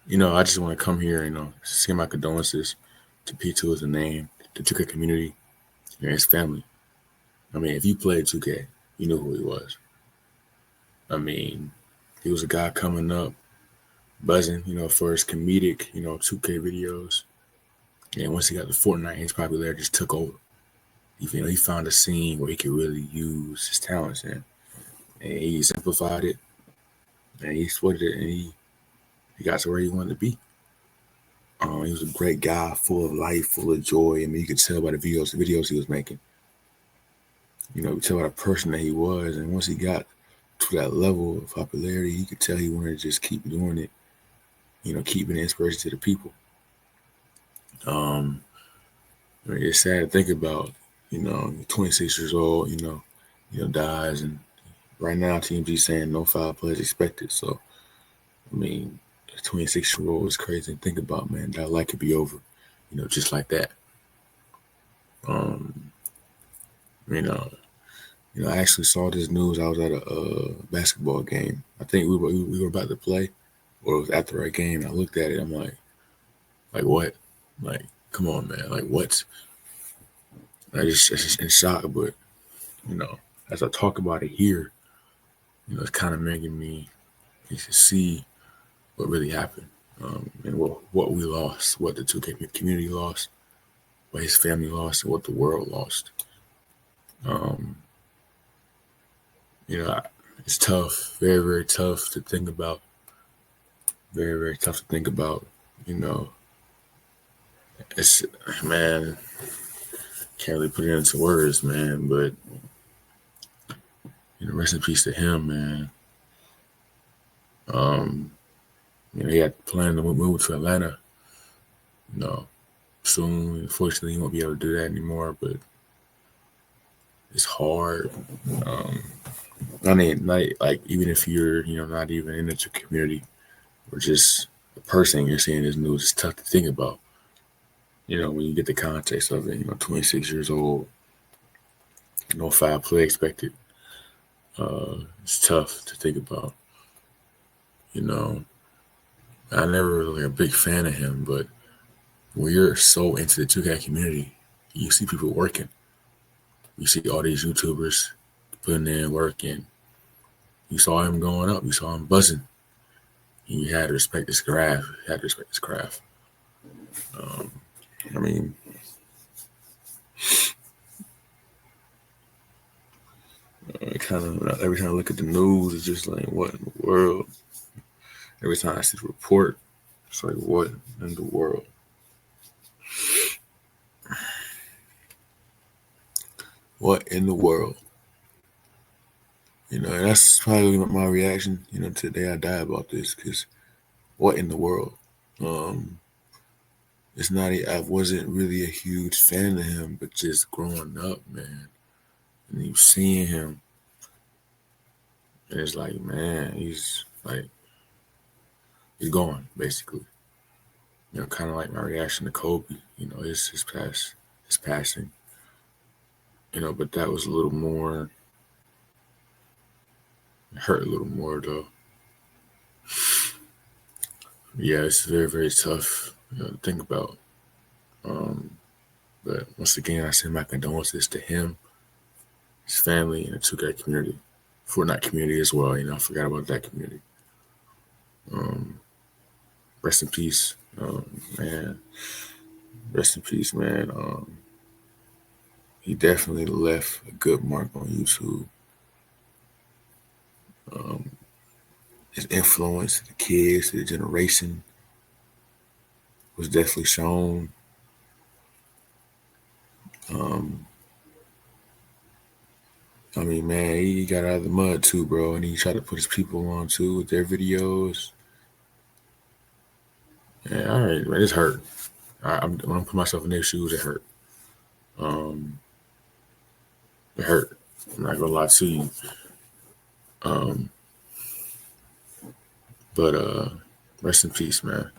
I just want to come here, send my condolences to P2isTheName, the 2K community, and his family. I mean, if you played 2K, you knew who he was. I mean, he was a guy coming up, buzzing, for his comedic, 2K videos. And once he got to Fortnite, his popularity just took over. He found a scene where he could really use his talents in. And he exemplified it, and he exploited it, and he got to where he wanted to be. He was a great guy, full of life, full of joy. I mean, you could tell by the videos he was making. You could tell by the person that he was. And once he got to that level of popularity, you could tell he wanted to just keep doing it, keeping the inspiration to the people. I mean, it's sad to think about, 26 years old, dies. And right now, TMG's saying no foul plays expected. So, I mean, a 26-year-old is crazy to think about, man. That life could be over, just like that. I actually saw this news. I was at a basketball game. I think we were about to play, or it was after our game. I looked at it. I'm like what? Like, come on, man. Like, what? I just in shock. But as I talk about it here, it's kind of making me see what really happened, and what we lost, what the 2K community lost, what his family lost, and what the world lost. It's tough, very, very tough to think about. Very, very tough to think about. It's, man, can't really put it into words, man. But rest in peace to him, man. He had planned to move to Atlanta, soon. Unfortunately, he won't be able to do that anymore. But it's hard. I mean, like even if you're, not even in the community, or just a person you're seeing this news, it's tough to think about. When you get the context of it, 26 years old, no foul play expected. It's tough to think about. I never really a big fan of him, but when you're so into the 2K community, you see people working. You see all these YouTubers putting in work, and you saw him going up. You saw him buzzing. And you had to respect his craft. I mean, kind of every time I look at the news, it's just like, what in the world? Every time I see the report, it's like, what in the world? What in the world? And that's probably my reaction, to the day I die about this, because what in the world? It's not, I wasn't really a huge fan of him, but just growing up, man, and you seeing him, and it's like, man, he's gone, basically. Kind of like my reaction to Kobe, his passing. But that was a little more, it hurt a little more though. Yeah, it's very, very tough to think about. But once again, I send my condolences to him, his family, and the 2K community. Fortnite community as well. I forgot about that community. Rest in peace, man. Rest in peace, man. He definitely left a good mark on YouTube. His influence to the kids, to the generation, was definitely shown. I mean, man, he got out of the mud too, bro, and he tried to put his people on too with their videos. Yeah, all right, man, it's hurt. When I put myself in their shoes, it hurt. It hurt. I'm not gonna lie to you. But rest in peace, man.